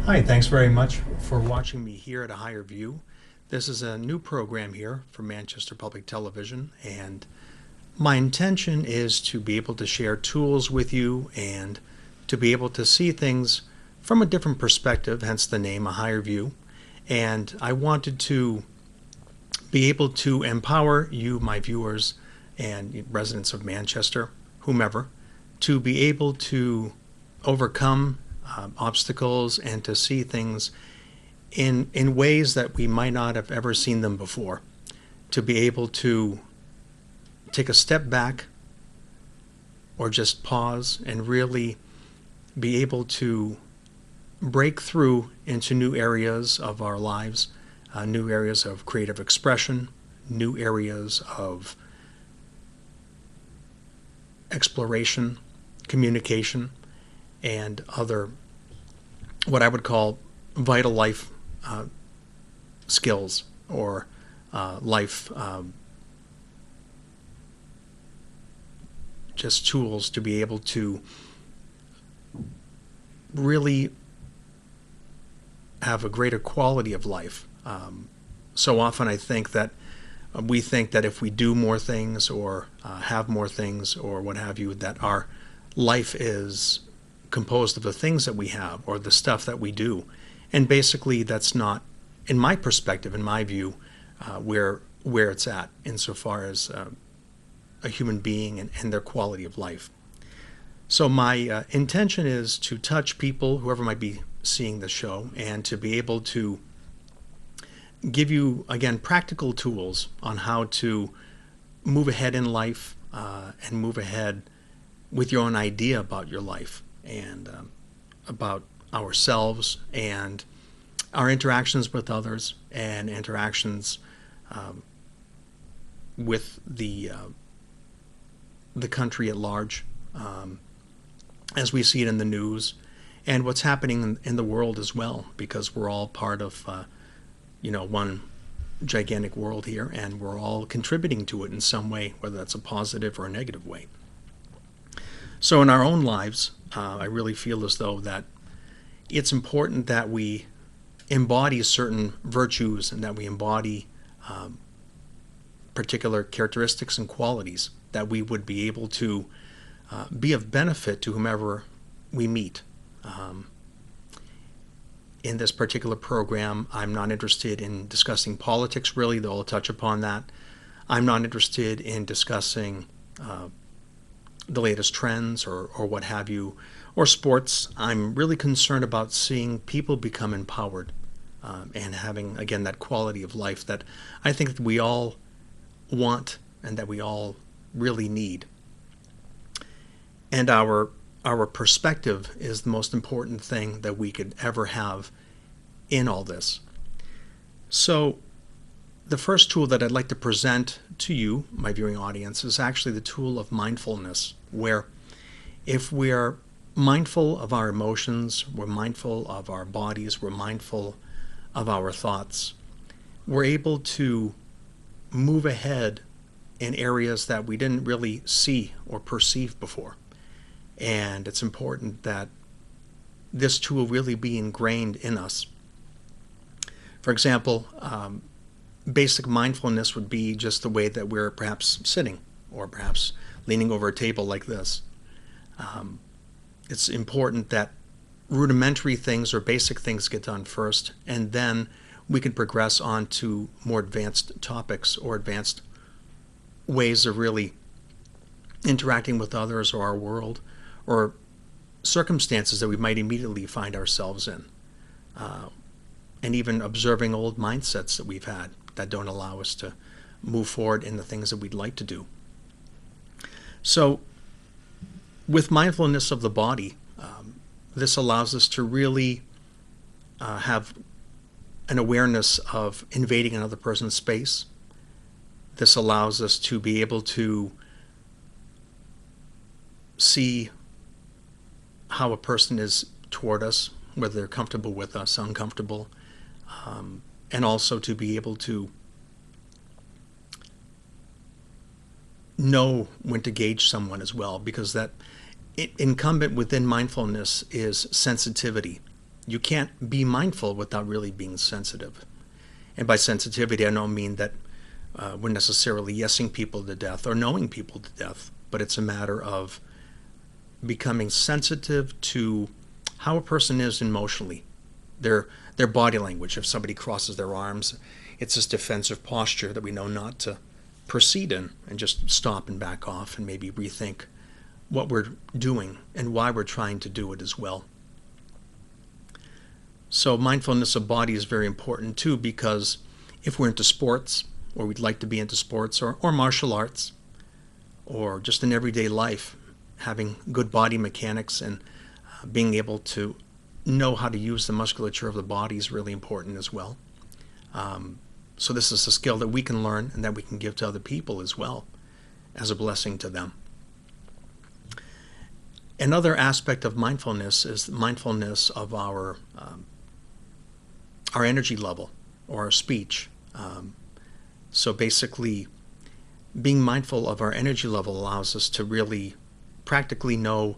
Hi, thanks very much for watching me here at A Higher View. This is a new program here for Manchester Public Television, and my intention is to be able to share tools with you and to be able to see things from a different perspective, hence the name A Higher View. And I wanted to be able to empower you, my viewers, and residents of Manchester, whomever, to be able to overcome obstacles and to see things in ways that we might not have ever seen them before. To be able to take a step back or just pause and really be able to break through into new areas of our lives, new areas of creative expression, new areas of exploration, communication, and other what I would call vital life skills or life just tools to be able to really have a greater quality of life. So often I think that we think that if we do more things or have more things or what have you, that our life is composed of the things that we have or the stuff that we do. And basically that's not, in my perspective, in my view, where it's at insofar as a human being and their quality of life. So my intention is to touch people, whoever might be seeing the show, and to be able to give you, again, practical tools on how to move ahead in life and move ahead with your own idea about your life and about ourselves and our interactions with others and interactions with the country at large, as we see it in the news, and what's happening in the world as well, because we're all part of one gigantic world here, and we're all contributing to it in some way, whether that's a positive or a negative way. So in our own lives, I really feel as though that it's important that we embody certain virtues and that we embody particular characteristics and qualities that we would be able to be of benefit to whomever we meet. In this particular program, I'm not interested in discussing politics really, though I'll touch upon that. I'm not interested in discussing the latest trends or what have you, or sports. I'm really concerned about seeing people become empowered and having, again, that quality of life that I think that we all want and that we all really need. And our perspective is the most important thing that we could ever have in all this. So the first tool that I'd like to present to you, my viewing audience, is actually the tool of mindfulness, where if we are mindful of our emotions, we're mindful of our bodies, we're mindful of our thoughts, we're able to move ahead in areas that we didn't really see or perceive before. And it's important that this tool really be ingrained in us. For example, basic mindfulness would be just the way that we're perhaps sitting or perhaps leaning over a table like this. It's important that rudimentary things or basic things get done first, and then we can progress on to more advanced topics or advanced ways of really interacting with others or our world or circumstances that we might immediately find ourselves in, and even observing old mindsets that we've had that don't allow us to move forward in the things that we'd like to do. So with mindfulness of the body, this allows us to really have an awareness of invading another person's space. This allows us to be able to see how a person is toward us, whether they're comfortable with us, uncomfortable, and also to be able to know when to gauge someone as well, because that incumbent within mindfulness is sensitivity. You can't be mindful without really being sensitive. And by sensitivity, I don't mean that we're necessarily yesing people to death or knowing people to death, but it's a matter of becoming sensitive to how a person is emotionally, their body language. If somebody crosses their arms, it's this defensive posture that we know not to proceed in, and just stop and back off and maybe rethink what we're doing and why we're trying to do it as well. So mindfulness of body is very important too, because if we're into sports, or we'd like to be into sports, or martial arts, or just in everyday life, having good body mechanics and being able to know how to use the musculature of the body is really important as well. So this is a skill that we can learn and that we can give to other people as well, as a blessing to them. Another aspect of mindfulness is mindfulness of our energy level or our speech. So basically, being mindful of our energy level allows us to really practically know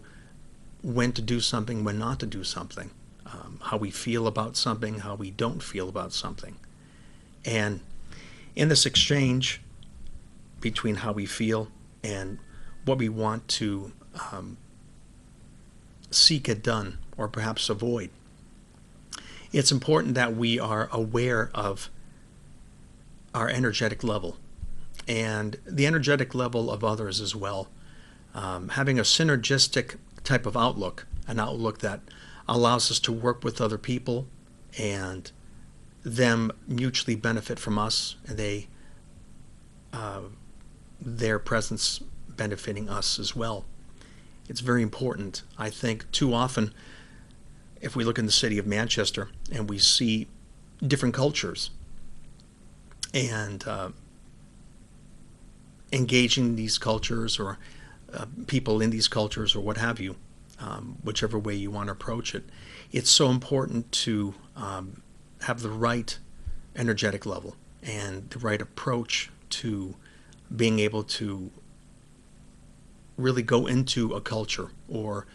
when to do something, when not to do something, how we feel about something, how we don't feel about something. And in this exchange between how we feel and what we want to seek it done or perhaps avoid, it's important that we are aware of our energetic level and the energetic level of others as well. Having a synergistic type of outlook, an outlook that allows us to work with other people and them mutually benefit from us, and their presence benefiting us as well. It's very important. I think too often, if we look in the city of Manchester and we see different cultures and engaging these cultures or people in these cultures or what have you, whichever way you want to approach it, it's so important to have the right energetic level and the right approach to being able to really go into a culture or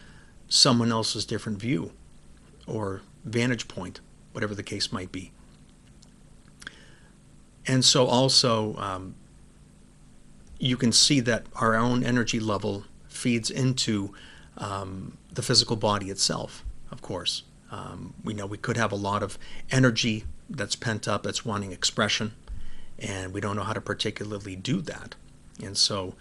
someone else's different view or vantage point, whatever the case might be. And so also you can see that our own energy level feeds into the physical body itself, of course. We know we could have a lot of energy that's pent up, that's wanting expression, and we don't know how to particularly do that. And so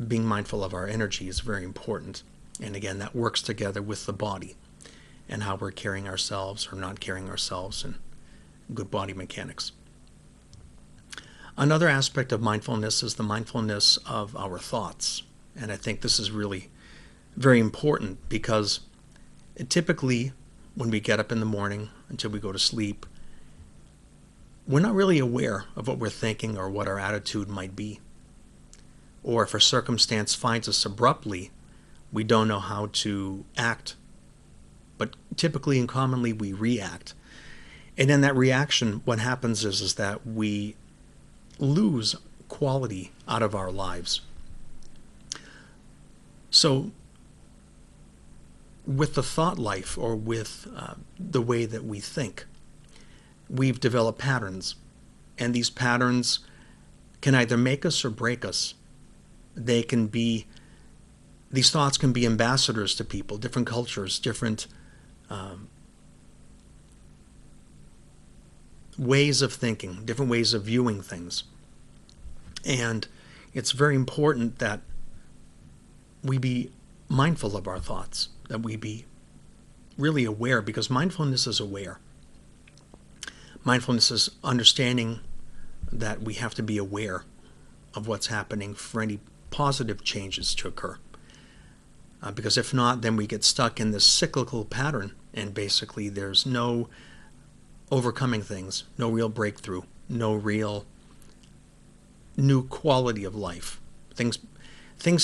being mindful of our energy is very important. And again, that works together with the body and how we're carrying ourselves or not carrying ourselves, and good body mechanics. Another aspect of mindfulness is the mindfulness of our thoughts. And I think this is really very important, because typically when we get up in the morning until we go to sleep, we're not really aware of what we're thinking or what our attitude might be. Or if a circumstance finds us abruptly, we don't know how to act. But typically and commonly we react. And in that reaction, what happens is that we lose quality out of our lives. So with the thought life, or with the way that we think, we've developed patterns. And these patterns can either make us or break us. These thoughts can be ambassadors to people, different cultures, different ways of thinking, different ways of viewing things. And it's very important that we be mindful of our thoughts, that we be really aware, because mindfulness is aware. Mindfulness is understanding that we have to be aware of what's happening for any positive changes to occur. Because if not, then we get stuck in this cyclical pattern, and basically there's no overcoming things, no real breakthrough, no real new quality of life. Things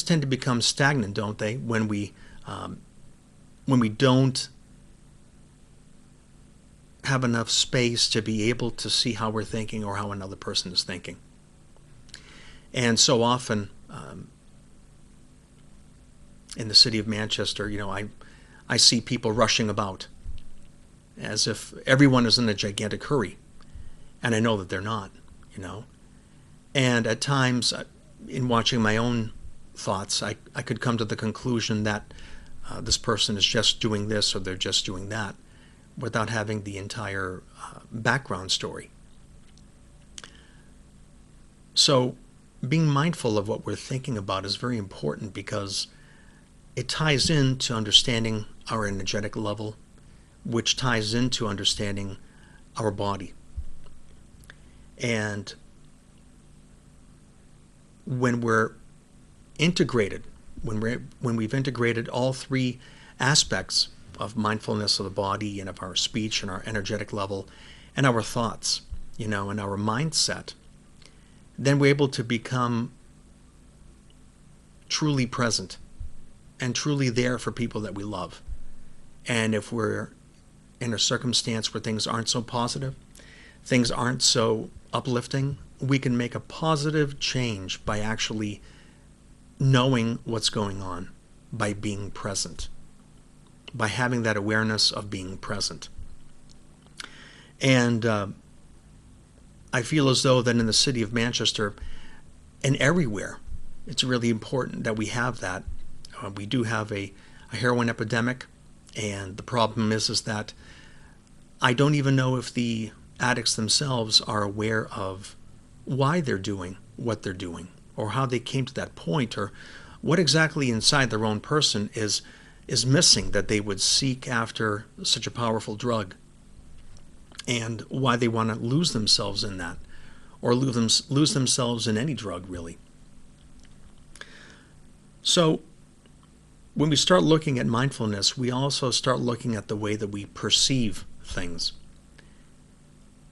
tend to become stagnant, don't they, when we don't have enough space to be able to see how we're thinking or how another person is thinking. And so often in the city of Manchester, I see people rushing about, as if everyone is in a gigantic hurry. And I know that they're not, you know. And at times, in watching my own thoughts, I could come to the conclusion that this person is just doing this or they're just doing that without having the entire background story. So being mindful of what we're thinking about is very important because it ties into understanding our energetic level, which ties into understanding our body. And when we're integrated, when we've integrated all three aspects of mindfulness of the body and of our speech and our energetic level and our thoughts, you know, and our mindset, then we're able to become truly present and truly there for people that we love. And if we're in a circumstance where things aren't so positive, things aren't so uplifting, we can make a positive change by actually knowing what's going on, by being present, by having that awareness of being present. And I feel as though that in the city of Manchester and everywhere, it's really important that we have that. We do have a heroin epidemic, and the problem is that I don't even know if the addicts themselves are aware of why they're doing what they're doing, or how they came to that point, or what exactly inside their own person is missing that they would seek after such a powerful drug, and why they want to lose themselves in that, or lose themselves in any drug, really. So when we start looking at mindfulness, we also start looking at the way that we perceive things.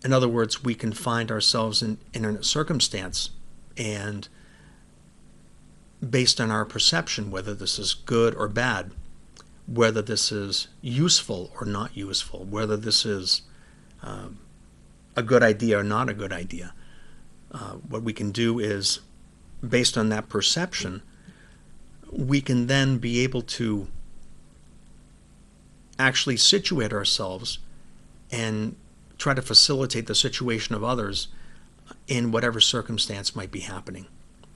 In other words, we can find ourselves in a circumstance, and based on our perception, whether this is good or bad, whether this is useful or not useful, whether this is a good idea or not a good idea, what we can do is, based on that perception, we can then be able to actually situate ourselves and try to facilitate the situation of others in whatever circumstance might be happening.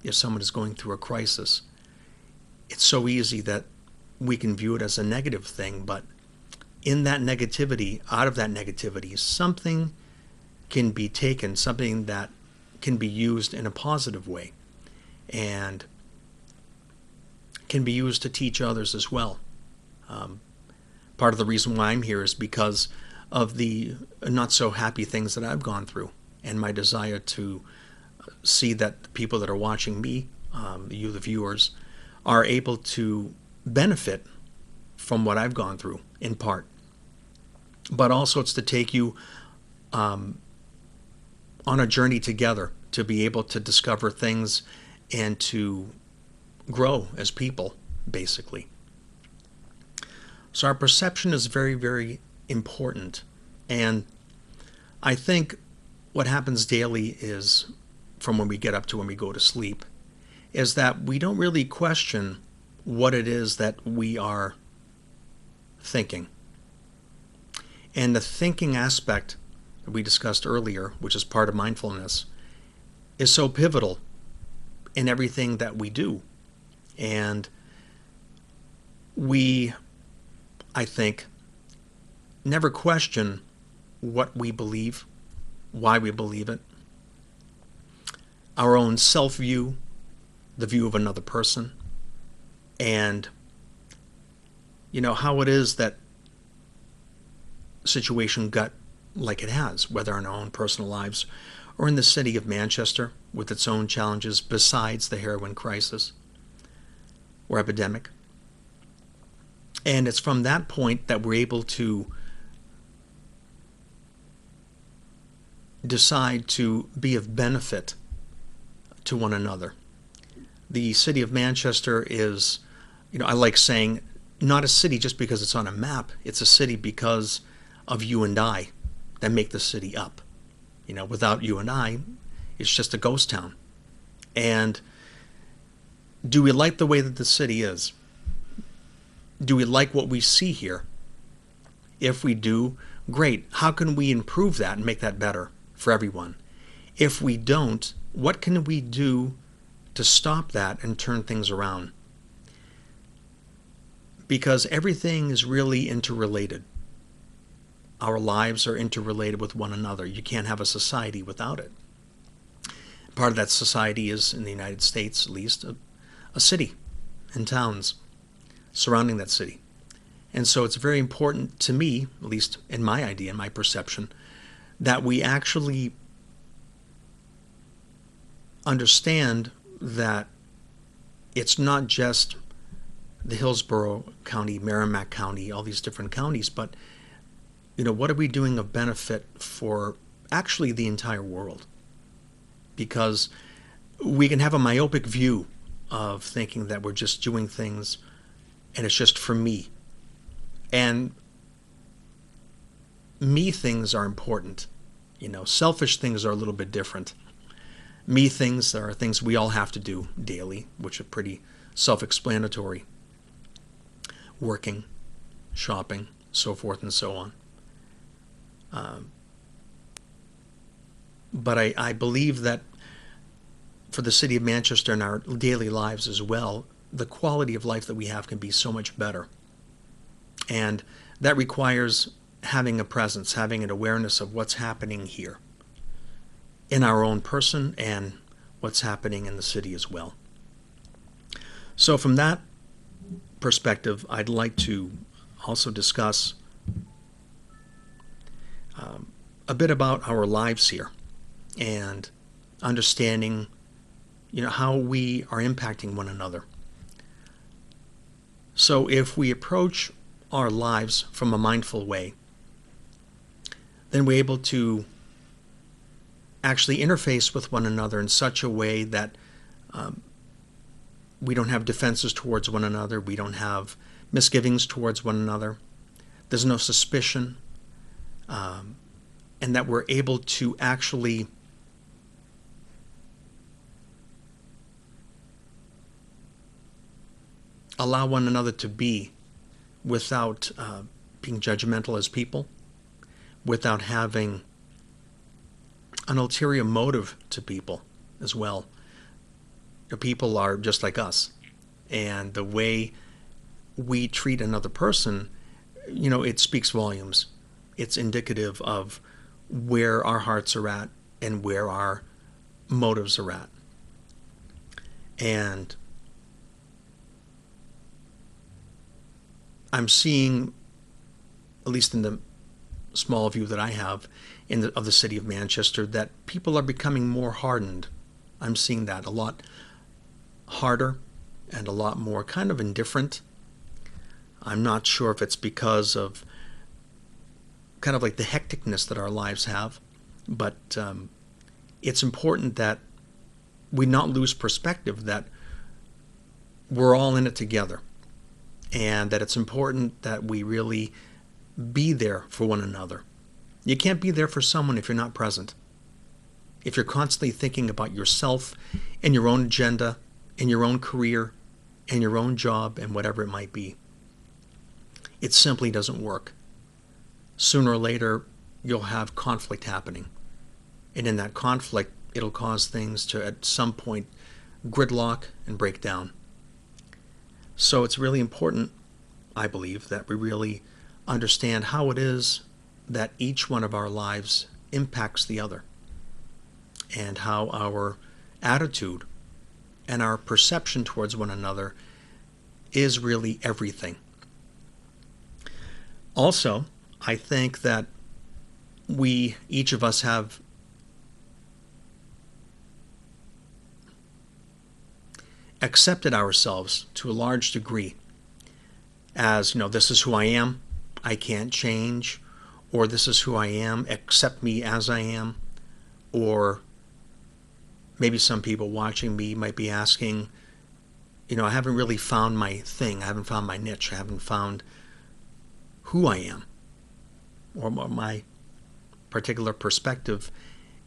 If someone is going through a crisis, it's so easy that we can view it as a negative thing, but in that negativity, out of that negativity, something can be taken, something that can be used in a positive way and can be used to teach others as well. Part of the reason why I'm here is because of the not so happy things that I've gone through, and my desire to see that the people that are watching me, you the viewers, are able to benefit from what I've gone through in part. But also it's to take you on a journey together to be able to discover things and to grow as people, basically. So our perception is very, very important. And I think what happens daily is, from when we get up to when we go to sleep, is that we don't really question what it is that we are thinking. And the thinking aspect that we discussed earlier, which is part of mindfulness, is so pivotal in everything that we do. And we, I think, never question what we believe, why we believe it, our own self-view, the view of another person, and how it is that situation got like it has, whether in our own personal lives or in the city of Manchester with its own challenges besides the heroin crisis or epidemic. And it's from that point that we're able to decide to be of benefit to one another. The city of Manchester is, I like saying, not a city just because it's on a map. It's a city because of you and I that make the city up. Without you and I, it's just a ghost town. And do we like the way that the city is? Do we like what we see here? If we do, great. How can we improve that and make that better for everyone? If we don't, what can we do to stop that and turn things around? Because everything is really interrelated. Our lives are interrelated with one another. You can't have a society without it. Part of that society is, in the United States at least, a city and towns surrounding that city. And so it's very important to me, at least in my idea, in my perception, that we actually understand that it's not just the Hillsborough County, Merrimack County, all these different counties, but what are we doing of benefit for actually the entire world? Because we can have a myopic view of thinking that we're just doing things and it's just for me. And me things are important. Selfish things are a little bit different. Me things are things we all have to do daily, which are pretty self-explanatory. Working, shopping, so forth and so on. But I believe that for the city of Manchester and our daily lives as well, the quality of life that we have can be so much better. And that requires having a presence, having an awareness of what's happening here in our own person and what's happening in the city as well. So from that perspective, I'd like to also discuss a bit about our lives here and understanding how we are impacting one another. So if we approach our lives from a mindful way, then we're able to actually interface with one another in such a way that we don't have defenses towards one another, we don't have misgivings towards one another, there's no suspicion, and that we're able to actually allow one another to be without being judgmental as people, without having an ulterior motive to people as well. The people are just like us, and the way we treat another person, it speaks volumes. It's indicative of where our hearts are at and where our motives are at. And I'm seeing, at least in the small view that I have of the city of Manchester, that people are becoming more hardened. I'm seeing that a lot harder and a lot more kind of indifferent. I'm not sure if it's because of kind of like the hecticness that our lives have, but it's important that we not lose perspective that we're all in it together, and that it's important that we really be there for one another. You can't be there for someone if you're not present. If you're constantly thinking about yourself and your own agenda and your own career and your own job and whatever it might be, it simply doesn't work. Sooner or later, you'll have conflict happening. And in that conflict, it'll cause things to, at some point, gridlock and break down. So it's really important, I believe, that we really understand how it is that each one of our lives impacts the other, and how our attitude and our perception towards one another is really everything. Also, I think that each of us have accepted ourselves to a large degree as, this is who I am, I can't change, or this is who I am, accept me as I am. Or maybe some people watching me might be asking, I haven't really found my thing, I haven't found my niche, I haven't found who I am, or what my particular perspective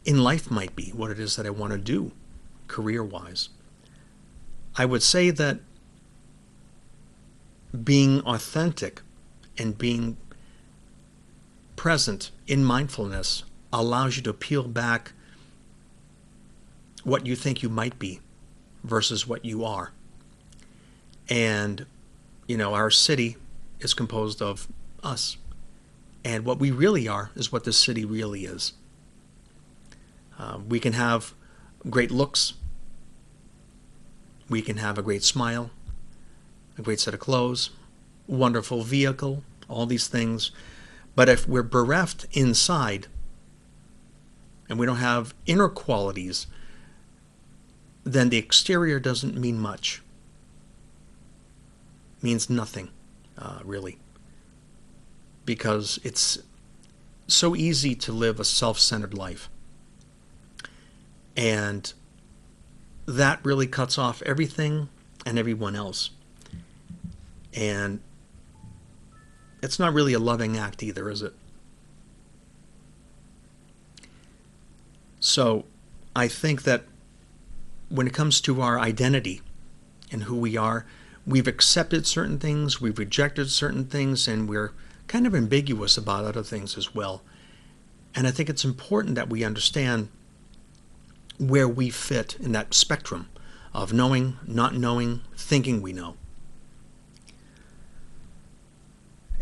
in life might be, what it is that I want to do career-wise. I would say that being authentic and being present in mindfulness allows you to peel back what you think you might be versus what you are. And, our city is composed of us. And what we really are is what this city really is. We can have great looks. We can have a great smile, a great set of clothes, wonderful vehicle, all these things. But if we're bereft inside and we don't have inner qualities, then the exterior doesn't mean much. It means nothing, really. Because it's so easy to live a self-centered life. And that really cuts off everything and everyone else. And it's not really a loving act either, is it? So I think that when it comes to our identity and who we are, we've accepted certain things, we've rejected certain things, and we're kind of ambiguous about other things as well. And I think it's important that we understand where we fit in that spectrum of knowing, not knowing, thinking we know.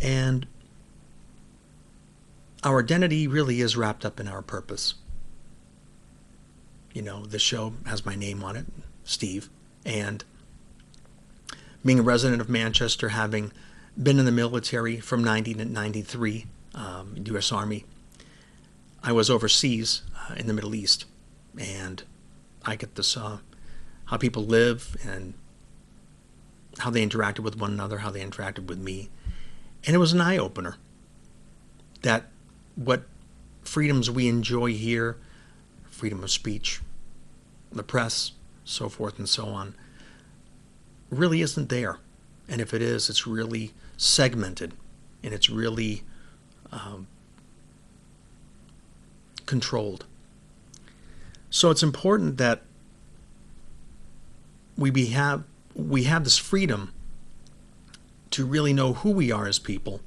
And our identity really is wrapped up in our purpose. This show has my name on it, Steve. And being a resident of Manchester, having been in the military from 90 to 93, U.S. Army, I was overseas in the Middle East. And I get to saw how people live and how they interacted with one another, how they interacted with me. And it was an eye-opener that what freedoms we enjoy here, freedom of speech, the press, so forth and so on, really isn't there. And if it is, it's really segmented and it's really controlled. So it's important that we have this freedom to really know who we are as people,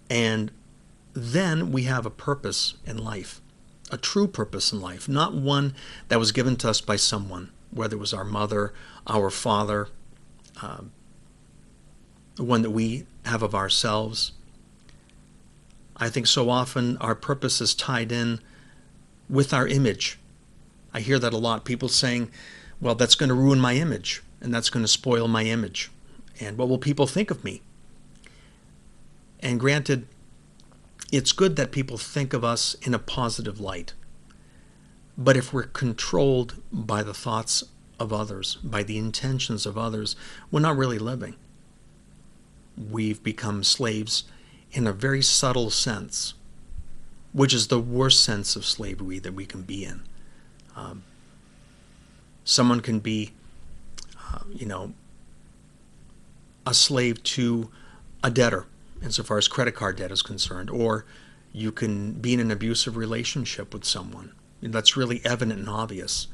and then we have a purpose in life, a true purpose in life, not one that was given to us by someone, whether it was our mother, our father, the one that we have of ourselves. I think so often our purpose is tied in with our image. I hear that a lot, people saying, well, that's going to ruin my image, and that's going to spoil my image. And what will people think of me? And granted, it's good that people think of us in a positive light. But if we're controlled by the thoughts of others, by the intentions of others, we're not really living. We've become slaves in a very subtle sense, which is the worst sense of slavery that we can be in. Someone can be, a slave to a debtor, insofar as credit card debt is concerned, or you can be in an abusive relationship with someone. And that's really evident and obvious.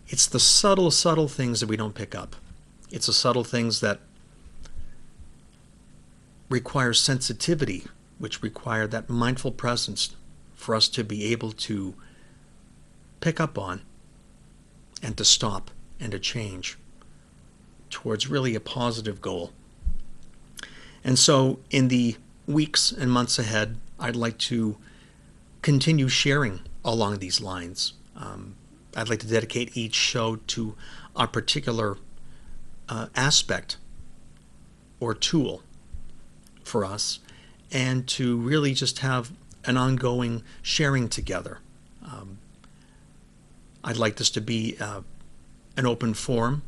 It's the subtle things that we don't pick up. It's the subtle things that require sensitivity, which require that mindful presence for us to be able to pick up on and to stop and to change towards really a positive goal. And so in the weeks and months ahead, I'd like to continue sharing along these lines. I'd like to dedicate each show to a particular aspect or tool for us, and to really just have an ongoing sharing together. I'd like this to be an open forum,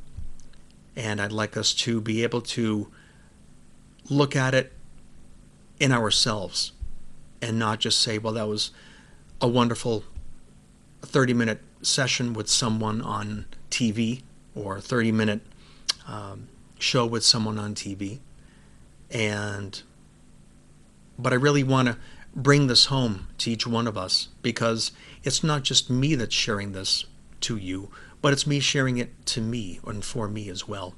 and I'd like us to be able to look at it in ourselves and not just say, well, that was a wonderful 30-minute session with someone on TV, or a 30-minute show with someone on TV. But I really want to bring this home to each one of us, because it's not just me that's sharing this to you, but it's me sharing it to me and for me as well.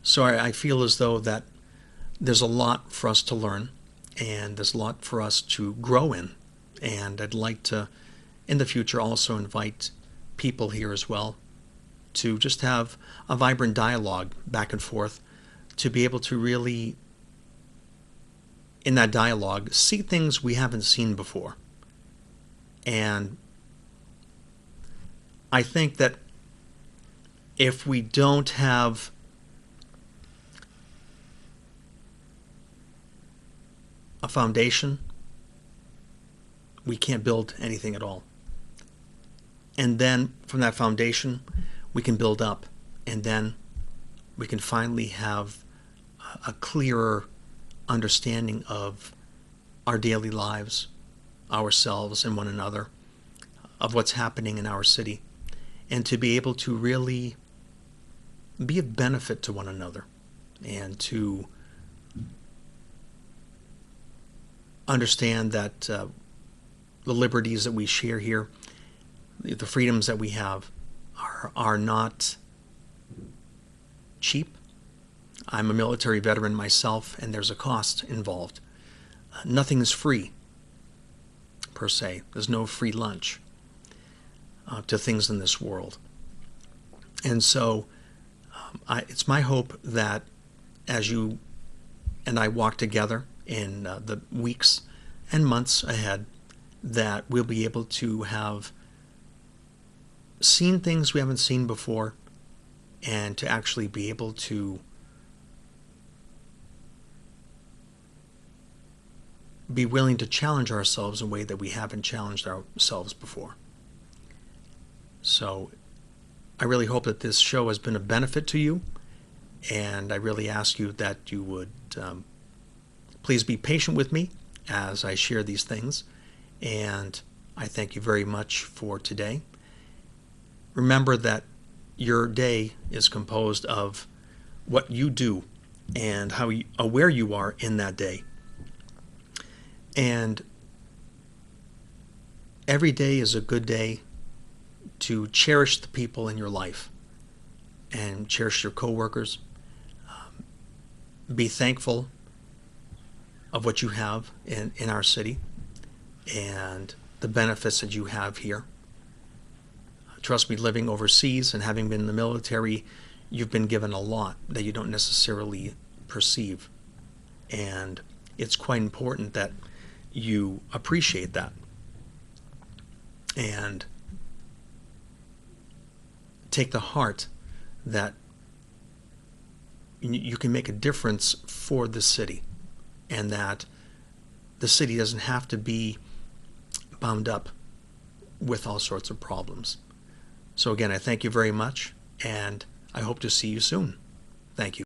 So I feel as though that there's a lot for us to learn, and there's a lot for us to grow in. And I'd like to, in the future, also invite people here as well to just have a vibrant dialogue back and forth, to be able to really, in that dialogue, see things we haven't seen before. And I think that if we don't have a foundation, we can't build anything at all. And then from that foundation, we can build up, and then we can finally have a clearer understanding of our daily lives, ourselves and one another, of what's happening in our city, and to be able to really be of benefit to one another, and to understand that the liberties that we share here, the freedoms that we have, are not cheap. I'm a military veteran myself, and there's a cost involved. Nothing is free, per se. There's no free lunch to things in this world. And so it's my hope that as you and I walk together in the weeks and months ahead, that we'll be able to have seen things we haven't seen before, and to actually be able to be willing to challenge ourselves in a way that we haven't challenged ourselves before. So I really hope that this show has been a benefit to you, and I really ask you that you would please be patient with me as I share these things, and I thank you very much for today. Remember that your day is composed of what you do and how aware you are in that day. And every day is a good day to cherish the people in your life and cherish your coworkers. Be thankful of what you have in our city and the benefits that you have here. Trust me, living overseas and having been in the military, you've been given a lot that you don't necessarily perceive. And it's quite important that you appreciate that and take to heart that you can make a difference for the city, and that the city doesn't have to be bound up with all sorts of problems. So again, I thank you very much, and I hope to see you soon. Thank you.